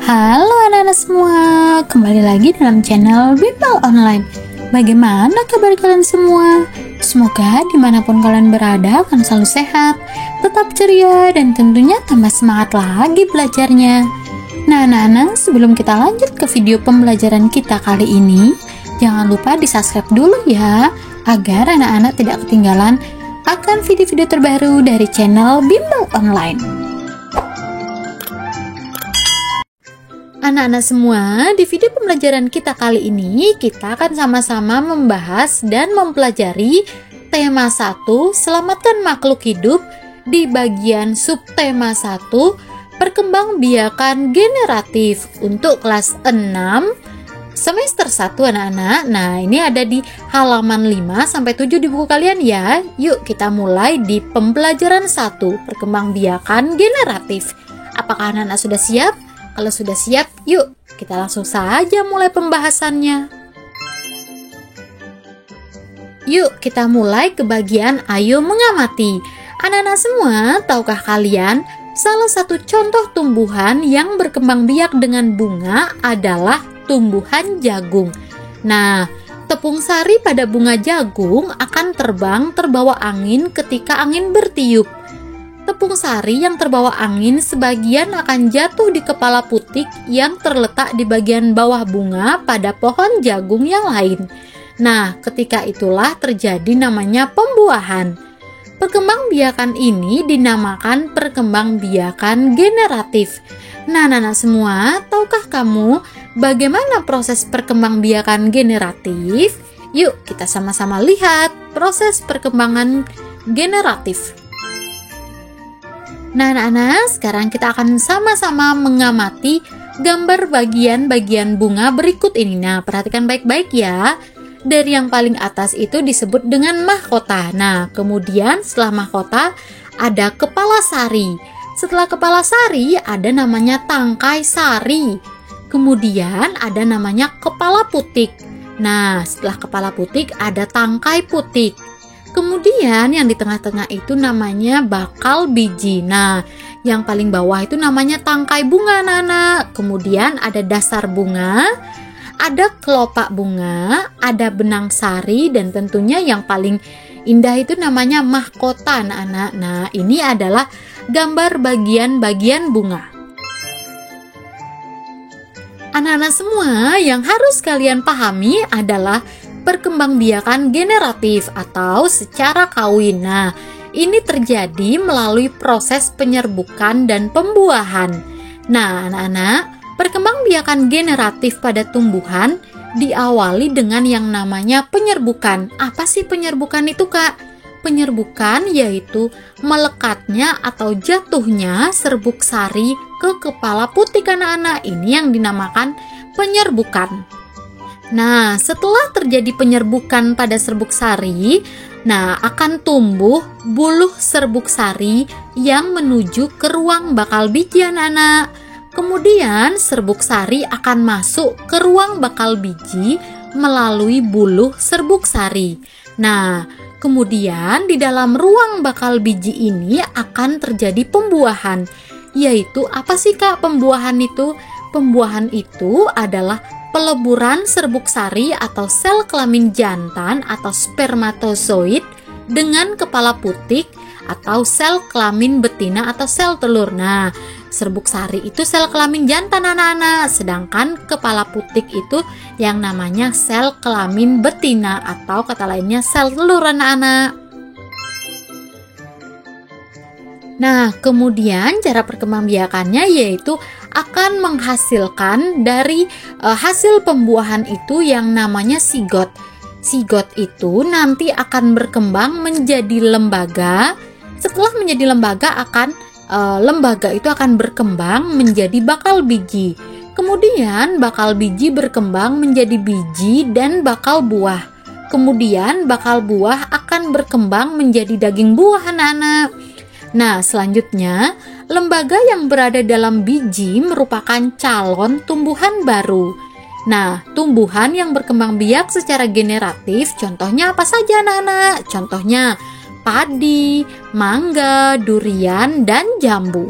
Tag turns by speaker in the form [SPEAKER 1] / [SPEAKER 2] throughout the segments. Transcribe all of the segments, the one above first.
[SPEAKER 1] Halo anak-anak semua, kembali lagi dalam channel Bimbel Online. Bagaimana kabar kalian semua? Semoga dimanapun kalian berada akan selalu sehat, tetap ceria, dan tentunya tambah semangat lagi belajarnya. Nah anak-anak, sebelum kita lanjut ke video pembelajaran kita kali ini, jangan lupa di subscribe dulu ya, agar anak-anak tidak ketinggalan akan video-video terbaru dari channel Bimbel Online. Anak-anak semua, di video pembelajaran kita kali ini, kita akan sama-sama membahas dan mempelajari tema 1, Selamatkan Makhluk Hidup, di bagian subtema 1, Perkembangbiakan Generatif, untuk kelas 6, semester 1 anak-anak. Nah, ini ada di halaman 5-7 di buku kalian ya. Yuk kita mulai di pembelajaran 1, Perkembangbiakan Generatif. Apakah anak-anak sudah siap? Kalau sudah siap, yuk kita langsung saja mulai pembahasannya. Yuk kita mulai ke bagian ayo mengamati. Anak-anak semua, tahukah kalian salah satu contoh tumbuhan yang berkembang biak dengan bunga adalah tumbuhan jagung. Nah, tepung sari pada bunga jagung akan terbang terbawa angin ketika angin bertiup. Tepung sari yang terbawa angin sebagian akan jatuh di kepala putik yang terletak di bagian bawah bunga pada pohon jagung yang lain. Nah, ketika itulah terjadi namanya pembuahan. Perkembangbiakan ini dinamakan perkembangbiakan generatif. Nah, anak-anak semua, tahukah kamu bagaimana proses perkembangbiakan generatif? Yuk, kita sama-sama lihat proses perkembangan generatif. Nah anak-anak, sekarang kita akan sama-sama mengamati gambar bagian-bagian bunga berikut ini. Nah, perhatikan baik-baik ya. Dari yang paling atas itu disebut dengan mahkota. Nah, kemudian setelah mahkota ada kepala sari. Setelah kepala sari ada namanya tangkai sari. Kemudian ada namanya kepala putik. Nah, setelah kepala putik ada tangkai putik. Kemudian yang di tengah-tengah itu namanya bakal biji. Nah, yang paling bawah itu namanya tangkai bunga anak-anak. Kemudian ada dasar bunga, ada kelopak bunga, ada benang sari, dan tentunya yang paling indah itu namanya mahkota anak-anak. Nah, ini adalah gambar bagian-bagian bunga. Anak-anak semua, yang harus kalian pahami adalah perkembangbiakan generatif atau secara kawin. Nah, ini terjadi melalui proses penyerbukan dan pembuahan. Nah, anak-anak, perkembangbiakan generatif pada tumbuhan diawali dengan yang namanya penyerbukan. Apa sih penyerbukan itu, Kak? Penyerbukan yaitu melekatnya atau jatuhnya serbuk sari ke kepala putik anak-anak. Ini yang dinamakan penyerbukan. Nah, setelah terjadi penyerbukan pada serbuk sari, nah akan tumbuh buluh serbuk sari yang menuju ke ruang bakal biji anak-anak. Kemudian serbuk sari akan masuk ke ruang bakal biji melalui buluh serbuk sari. Nah, kemudian di dalam ruang bakal biji ini akan terjadi pembuahan. Yaitu apa sih Kak pembuahan itu? Pembuahan itu adalah peleburan serbuk sari atau sel kelamin jantan atau spermatozoid dengan kepala putik atau sel kelamin betina atau sel telur. Nah, serbuk sari itu sel kelamin jantan anak-anak, sedangkan kepala putik itu yang namanya sel kelamin betina atau kata lainnya sel telur anak-anak. Nah, kemudian cara perkembangbiakannya yaitu akan menghasilkan dari hasil pembuahan itu yang namanya sigot. Sigot itu nanti akan berkembang menjadi lembaga. Setelah menjadi lembaga lembaga itu akan berkembang menjadi bakal biji. Kemudian bakal biji berkembang menjadi biji dan bakal buah. Kemudian bakal buah akan berkembang menjadi daging buah anak-anak. Nah, selanjutnya, lembaga yang berada dalam biji merupakan calon tumbuhan baru. Nah, tumbuhan yang berkembang biak secara generatif, contohnya apa saja anak-anak? Contohnya padi, mangga, durian, dan jambu.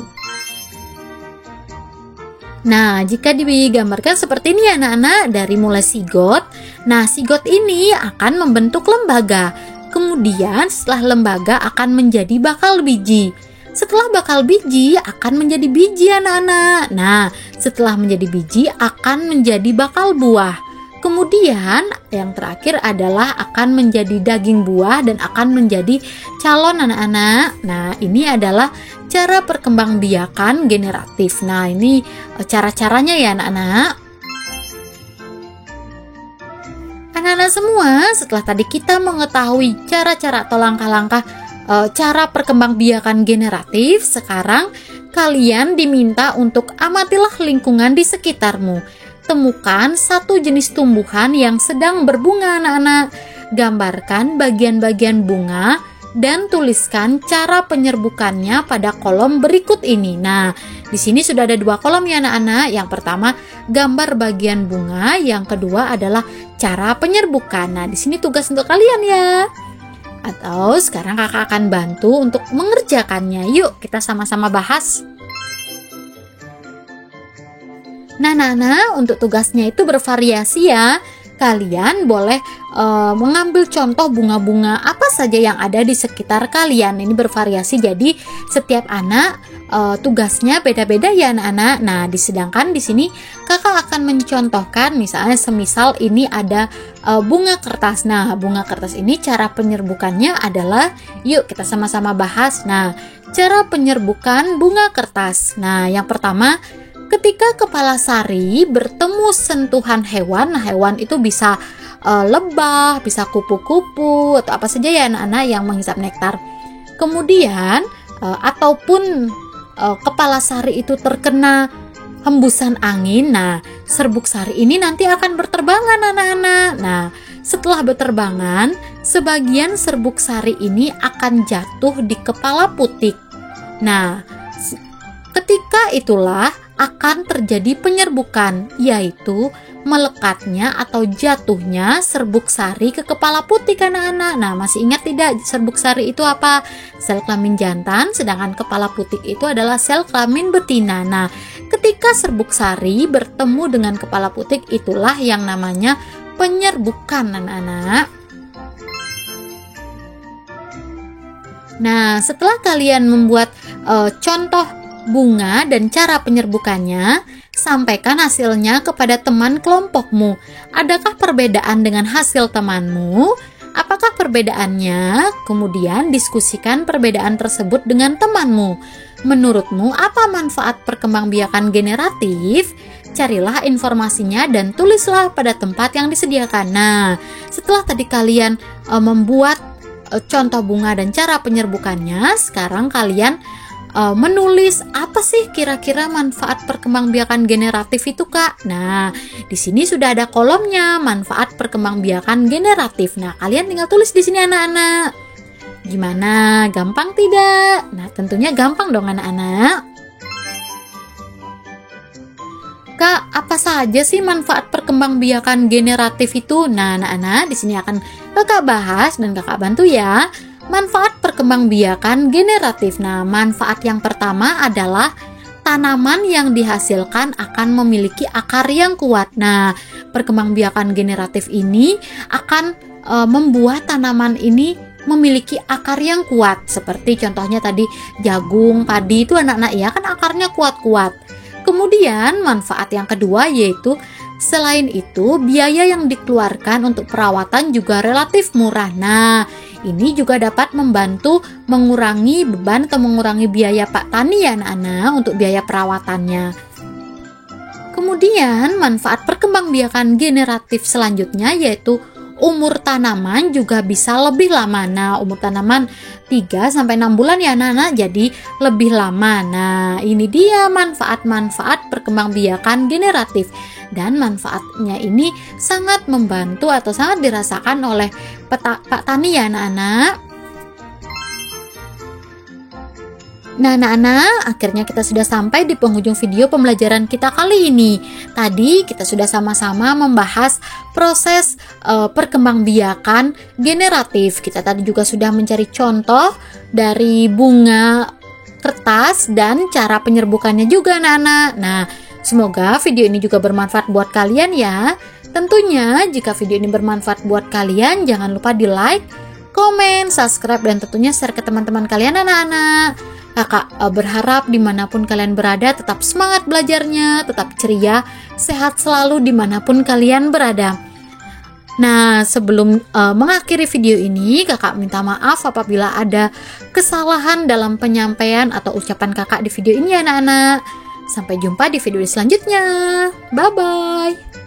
[SPEAKER 1] Nah, jika digambarkan seperti ini ya anak-anak, dari mulai sigot. Nah, sigot ini akan membentuk lembaga. Kemudian setelah lembaga akan menjadi bakal biji. Setelah bakal biji akan menjadi biji anak-anak. Nah, setelah menjadi biji akan menjadi bakal buah. Kemudian yang terakhir adalah akan menjadi daging buah dan akan menjadi calon anak-anak. Nah, ini adalah cara perkembangbiakan generatif. Nah, ini cara-caranya ya anak-anak. Anak-anak semua, setelah tadi kita mengetahui cara-cara atau langkah-langkah cara perkembangbiakan generatif, sekarang kalian diminta untuk amatilah lingkungan di sekitarmu. Temukan satu jenis tumbuhan yang sedang berbunga anak-anak. Gambarkan bagian-bagian bunga dan tuliskan cara penyerbukannya pada kolom berikut ini. Nah, di sini sudah ada 2 kolom ya anak-anak. Yang pertama gambar bagian bunga, yang kedua adalah cara penyerbukan. Nah, di sini tugas untuk kalian ya. Atau sekarang kakak akan bantu untuk mengerjakannya. Yuk kita sama-sama bahas. Nah, untuk tugasnya itu bervariasi ya. Kalian boleh mengambil contoh bunga-bunga apa saja yang ada di sekitar kalian. Ini bervariasi, jadi setiap anak tugasnya beda-beda ya anak-anak. Nah, sedangkan di sini kakak akan mencontohkan, misalnya semisal ini ada bunga kertas. Nah, bunga kertas ini cara penyerbukannya adalah, yuk kita sama-sama bahas. Nah, cara penyerbukan bunga kertas. Nah, yang pertama, ketika kepala sari bertemu sentuhan hewan, nah hewan itu bisa lebah, bisa kupu-kupu, atau apa saja ya anak-anak yang menghisap nektar. Kemudian, ataupun kepala sari itu terkena hembusan angin, nah serbuk sari ini nanti akan berterbangan anak-anak. Nah, setelah berterbangan, sebagian serbuk sari ini akan jatuh di kepala putik. Nah, ketika itulah akan terjadi penyerbukan, yaitu melekatnya atau jatuhnya serbuk sari ke kepala putik anak-anak. Nah, masih ingat tidak serbuk sari itu apa? Sel kelamin jantan, sedangkan kepala putik itu adalah sel kelamin betina. Nah, ketika serbuk sari bertemu dengan kepala putik, itulah yang namanya penyerbukan anak-anak. Nah, setelah kalian membuat contoh bunga dan cara penyerbukannya, sampaikan hasilnya kepada teman kelompokmu. Adakah perbedaan dengan hasil temanmu? Apakah perbedaannya? Kemudian diskusikan perbedaan tersebut dengan temanmu. Menurutmu apa manfaat perkembangbiakan generatif? Carilah informasinya dan tulislah pada tempat yang disediakan. Nah, setelah tadi kalian membuat contoh bunga dan cara penyerbukannya, sekarang kalian menulis apa sih kira-kira manfaat perkembangbiakan generatif itu, Kak? Nah, di sini sudah ada kolomnya manfaat perkembangbiakan generatif. Nah, kalian tinggal tulis di sini anak-anak. Gimana? Gampang tidak? Nah, tentunya gampang dong anak-anak. Kak, apa saja sih manfaat perkembangbiakan generatif itu? Nah, anak-anak, di sini akan kakak bahas dan kakak bantu ya. Manfaat perkembangbiakan generatif. Nah, manfaat yang pertama adalah tanaman yang dihasilkan akan memiliki akar yang kuat. Nah, perkembangbiakan generatif ini akan membuat tanaman ini memiliki akar yang kuat. Seperti contohnya tadi jagung, padi itu anak-anak ya, kan akarnya kuat-kuat. Kemudian manfaat yang kedua yaitu selain itu biaya yang dikeluarkan untuk perawatan juga relatif murah. Nah, ini juga dapat membantu mengurangi beban atau mengurangi biaya Pak Tani ya anak-anak untuk biaya perawatannya. Kemudian manfaat perkembangbiakan generatif selanjutnya yaitu umur tanaman juga bisa lebih lama. Nah, umur tanaman 3-6 bulan ya anak-anak, jadi lebih lama. Nah, ini dia manfaat-manfaat perkembangbiakan generatif. Dan manfaatnya ini sangat membantu atau sangat dirasakan oleh Pak Tani ya anak-anak. Nah anak-anak, akhirnya kita sudah sampai di penghujung video pembelajaran kita kali ini. Tadi kita sudah sama-sama membahas proses perkembangbiakan generatif. Kita tadi juga sudah mencari contoh dari bunga kertas dan cara penyerbukannya juga anak-anak. Nah, Semoga video ini juga bermanfaat buat kalian ya. Tentunya jika video ini bermanfaat buat kalian, jangan lupa di like, komen, subscribe, dan tentunya share ke teman-teman kalian anak-anak. Kakak berharap dimanapun kalian berada tetap semangat belajarnya, tetap ceria, sehat selalu dimanapun kalian berada. Nah, sebelum mengakhiri video ini, kakak minta maaf apabila ada kesalahan dalam penyampaian atau ucapan kakak di video ini anak-anak. Sampai jumpa di video selanjutnya. Bye-bye.